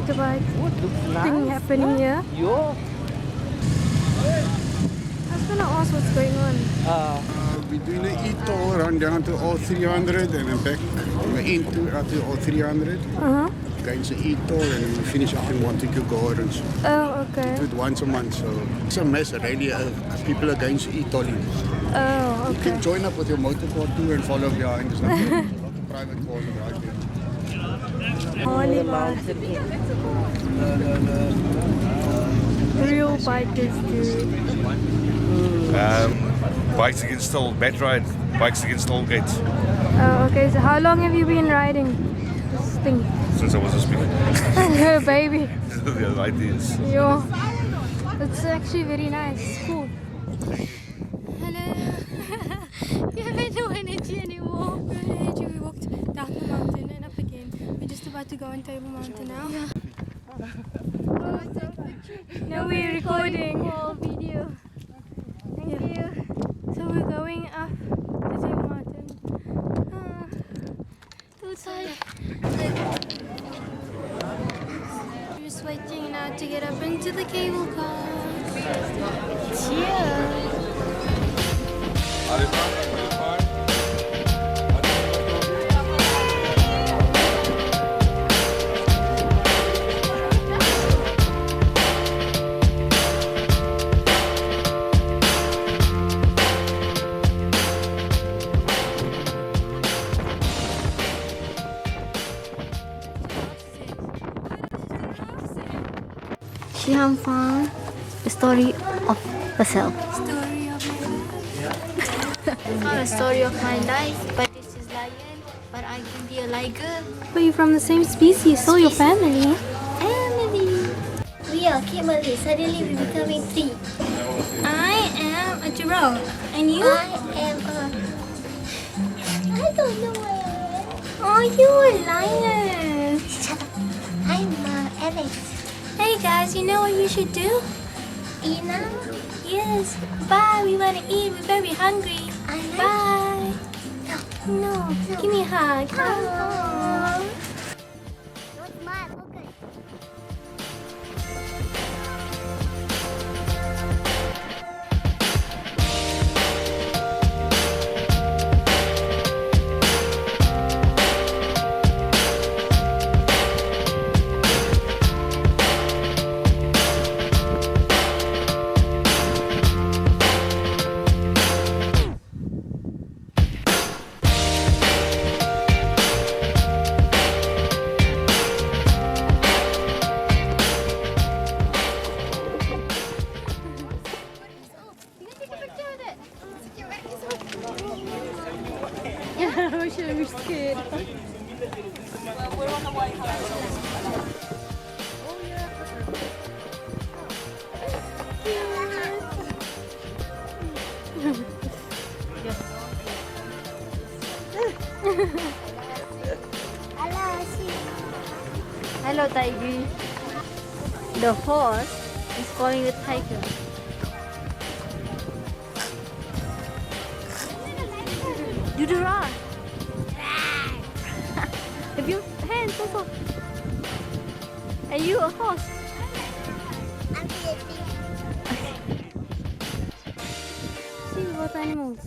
motorbike Looks thing happening here. Yeah. I was gonna ask what's going on. We're doing an e-toll run down to all 300 and then back on the end to all 300. Against the e-toll and then we finish up in Montague Gardens. Oh, okay. Do it once a month, so it's a mass rally of people against e-tolling. Oh, You okay. can join up with your motor car too and follow behind. There's not a lot of private cars around here. Only real bikers do. Bikes against all, bat ride, bikes against all gates. Oh, okay. So how long have you been riding this thing? Since I was a speaker. Baby. The ideas. Yo. It's actually very nice. It's cool. Hello. We have no energy anymore. No energy. We walked down the mountain and up again. We're just about to go on Table Mountain now. No, we're recording. For video. Thank you. So we're going up the Table Mountain. Too tired. We're just waiting now to get up into the cable car. Cheers. She found the story of herself. Story of my life. It's not a story of my life, but this is lion, but I can be a liger. But you're from the same species, so your family. Family. We are family. Suddenly we becoming three. I am a giraffe. And you? I am a... I don't know where I am. Oh, you're a lion. Shut up. I'm Alex. Hey guys, you know what you should do? Eat now? Yes. Bye. We want to eat. We're very hungry. I like Bye. No. Give me a hug. Aww. Don't mind, okay. I wish I was scared. Hello, Tiger. The horse is calling the tiger. Do the run. Have your hands also. Are you a horse? I'm See both animals.